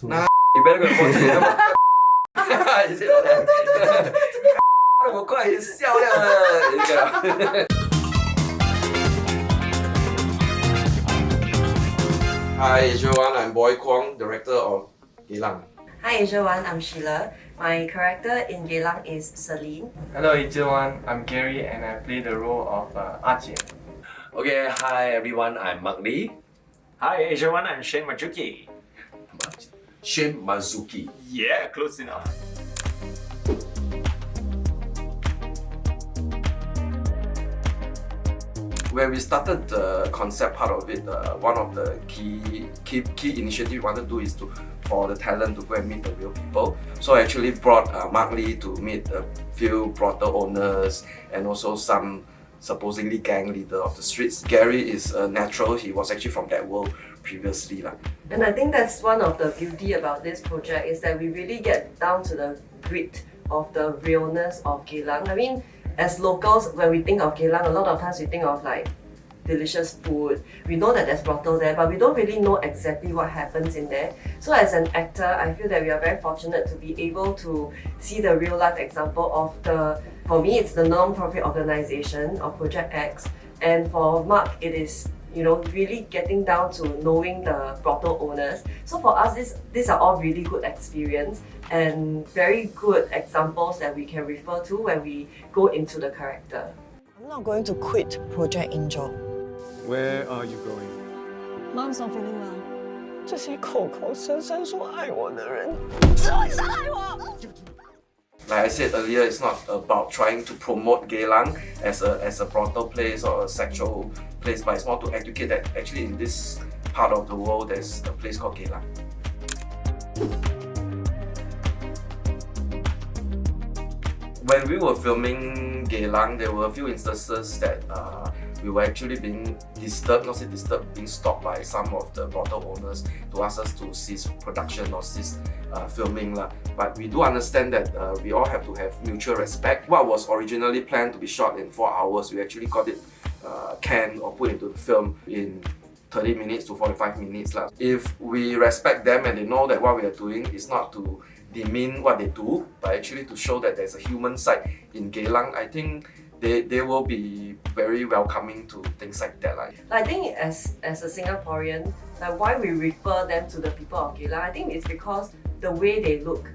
Nah, you better go and watch it. You say like that. 我快笑了了。Hi everyone, I'm Boi Kwong, director of Geylang. Hi everyone, I'm Sheila. My character in Geylang is Celine. Hello everyone, I'm Gary and I play the role of AsiaOne. Okay, hi everyone, I'm Mark Lee. Hi everyone, I'm Shane Mardjuki. Shane Mardjuki. Yeah, close enough. When we started the concept part of it, one of the key initiative we wanted to do is for the talent to go and meet the real people. So I actually brought Mark Lee to meet a few brothel owners and also some supposedly gang leader of the streets. Gary is a natural, he was actually from that world previously. And I think that's one of the beauty about this project is that we really get down to the grit of the realness of Geylang. I mean, as locals, when we think of Geylang, a lot of times we think of like delicious food. We know that there's brothel there, but we don't really know exactly what happens in there. So as an actor, I feel that we are very fortunate to be able to see the real life example of for me, it's the non-profit organization of Project X. And for Mark, it is really getting down to knowing the brothel owners. So for us, these are all really good experience and very good examples that we can refer to when we go into the character. I'm not going to quit Project Angel. Where are you going? Mom's not feeling well. 这些口口声声说爱我的人，只会伤害我。 Like I said earlier, it's not about trying to promote Geylang as a brothel place or a sexual place, but it's more to educate that actually in this part of the world there's a place called Geylang. When we were filming Geylang, there were a few instances that we were actually being disturbed, not say disturbed, being stopped by some of the brothel owners to ask us to cease production or cease filming. But we do understand that we all have to have mutual respect. What was originally planned to be shot in 4 hours, we actually got it canned or put into the film in 30 minutes to 45 minutes. If we respect them and they know that what we are doing is not to demean what they do, but actually to show that there's a human side in Geylang, I think they will be very welcoming to things like that. I think as a Singaporean, why we refer them to the people of Geylang, I think it's because the way they look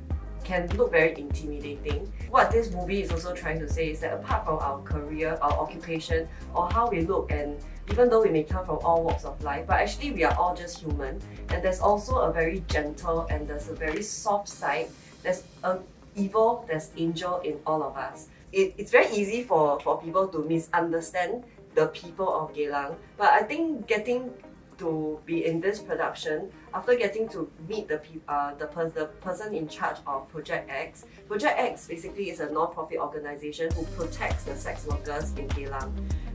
can look very intimidating. What this movie is also trying to say is that apart from our career, our occupation, or how we look, and even though we may come from all walks of life, but actually we are all just human, and there's also a very gentle and there's a very soft side. There's an evil, there's angel in all of us. It's very easy for people to misunderstand the people of Geylang, but I think getting to be in this production, after getting to meet the person in charge of Project X. Project X basically is a non-profit organization who protects the sex workers in Geylang.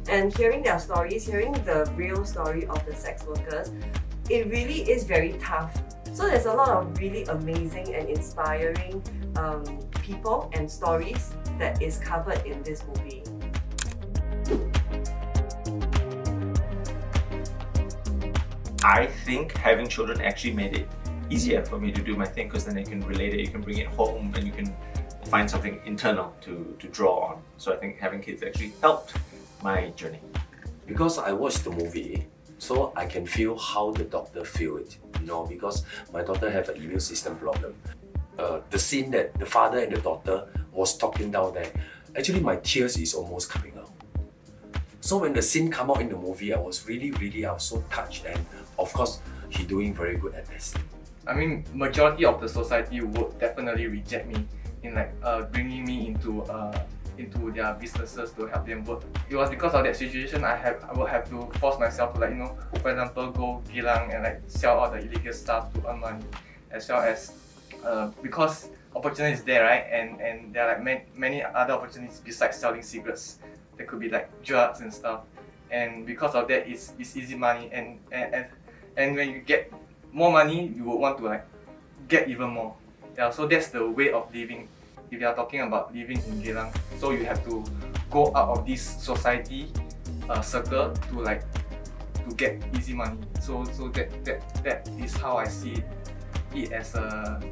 And hearing their stories, hearing the real story of the sex workers, it really is very tough. So there's a lot of really amazing and inspiring people and stories that is covered in this movie. I think having children actually made it easier for me to do my thing because then you can relate it, you can bring it home and you can find something internal to draw on. So I think having kids actually helped my journey. Because I watched the movie, so I can feel how the doctor feel it, because my daughter have an immune system problem. The scene that the father and the daughter was talking down there, actually my tears is almost coming out. So when the scene come out in the movie, I was I was so touched, and of course, he doing very good at this. I mean, majority of the society would definitely reject me in bringing me into their businesses to help them work. It was because of that situation I would have to force myself to for example, go Geylang and sell all the illegal stuff to earn money, as well as because opportunity is there, right? And there are many other opportunities besides selling cigarettes. There could be drugs and stuff, and because of that, it's easy money. And when you get more money, you would want to get even more. Yeah, so that's the way of living. If you are talking about living in Geylang, so you have to go out of this society circle to get easy money. So that is how I see it. it as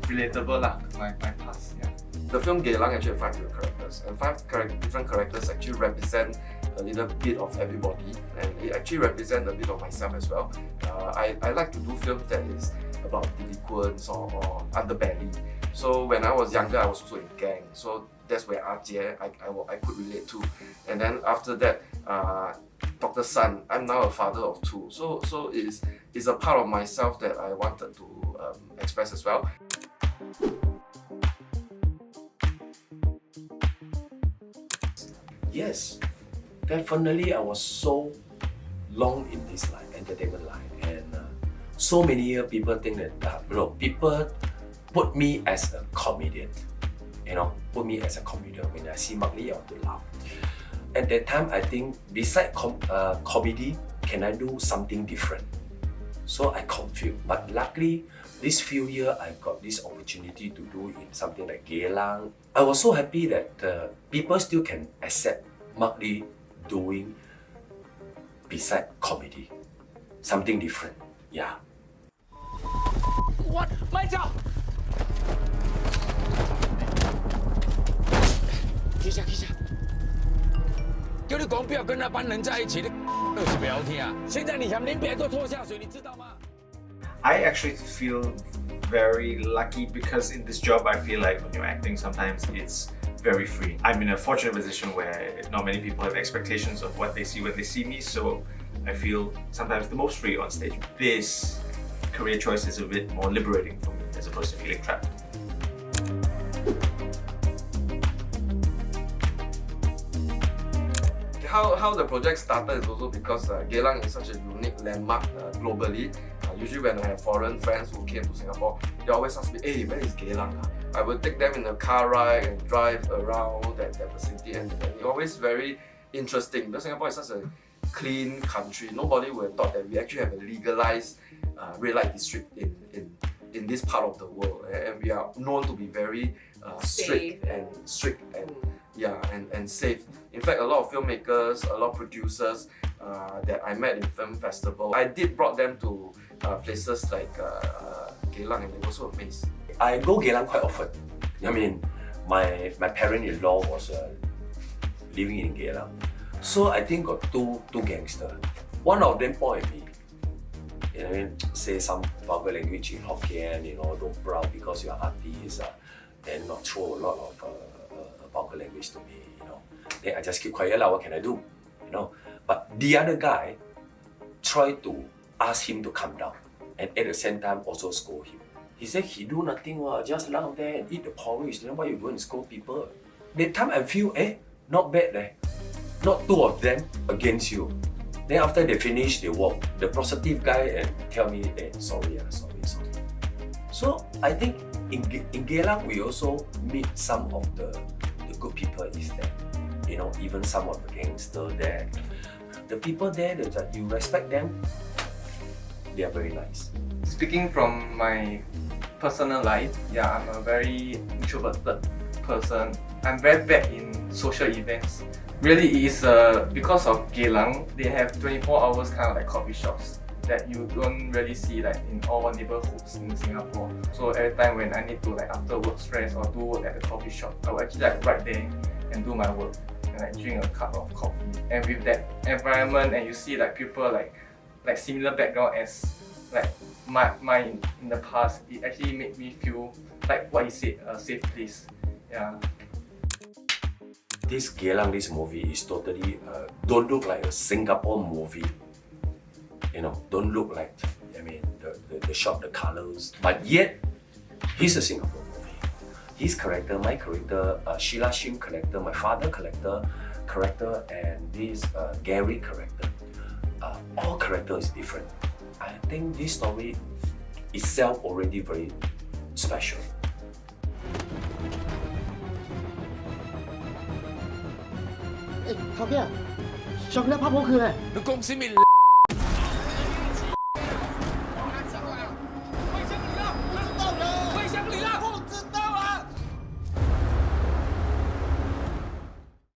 relatable lah to my past. Yeah. The film Geylang actually has 5 different characters, and 5 different characters actually represent a little bit of everybody, and it actually represents a bit of myself as well. I like to do films that is about delinquents or underbelly. So when I was younger, I was also in gang, so that's where Ajie I could relate to. And then after that, Dr. Sun, I'm now a father of 2, so it's a part of myself that I wanted to express as well. Yes, definitely. I was so long in this line, entertainment line, and so many people think that people put me as a comedian. Put me as a comedian. When I see Mark Lee, I want to laugh. At that time, I think beside comedy, can I do something different? So I confused. But luckily, this few years, I got this opportunity to do in something like Geylang. I was so happy that people still can accept Mark Lee doing beside comedy, something different. Yeah. What? 卖照！停下，停下！叫你讲不要跟那班人在一起，你就是不要听啊！现在你想连别人都拖下水，你知道吗？ I actually feel very lucky because in this job I feel like when you're acting sometimes it's very free. I'm in a fortunate position where not many people have expectations of what they see when they see me, so I feel sometimes the most free on stage. This career choice is a bit more liberating for me as opposed to feeling trapped. How the project started is also because Geylang is such a unique landmark globally. Usually when I have foreign friends who came to Singapore, they always ask me, hey, where is Geylang? I would take them in a car ride and drive around that vicinity, and it's always very interesting because Singapore is such a clean country. Nobody would have thought that we actually have a legalized red light district in this part of the world, and we are known to be very strict and safe. In fact, a lot of filmmakers, a lot of producers that I met in film festival, I did brought them to places like Geylang, and they were so amazed. I go Geylang quite often. I mean, my parent-in-law was living in Geylang, so I think got two gangsters. One of them point at me, say some vulgar language in Hokkien, don't proud because you're artist, then not throw a lot of vulgar language to me, Then I just keep quiet, what can I do, But the other guy tried to ask him to come down, and at the same time also scold him. He said he do nothing, just lie there and eat the porridge, then why you go and scold people? That time I feel, not bad, not 2 of them against you. Then after they finish, they walk. The positive guy and tell me, sorry. So I think in Geylang we also meet some of the good people is there. Even some of the gangsters there. The people there, that you respect them, they are very nice. Speaking from my personal life, I'm a very introverted person. I'm very bad in social events. Really, it is because of Geylang, they have 24 hours kind of like coffee shops that you don't really see like in all neighborhoods in Singapore. So every time when I need to like after work stress or do work at the coffee shop, I will actually like right there and do my work and like drink a cup of coffee. And with that environment, and you see like people like similar background as like mine in the past, it actually made me feel like what you said, a safe place. Yeah. This Geylang, this movie is totally don't look like a Singapore movie. Don't look like the shot, the colors, but yet he's a Singapore movie. His character, my character, Sheila Sim character, my father character, and this Gary character, all character is different. I think this story itself already very special.你讲什么？会乡里啦，不知道啊。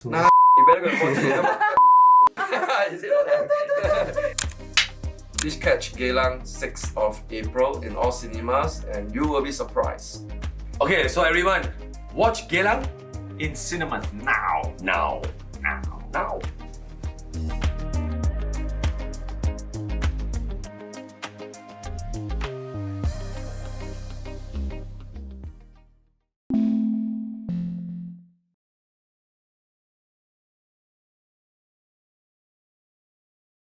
You better go to watch it. Is it like that? Please catch Geylang 6th of April in all cinemas and you will be surprised. Okay, so everyone, watch Geylang In cinemas now. now. Now. Now.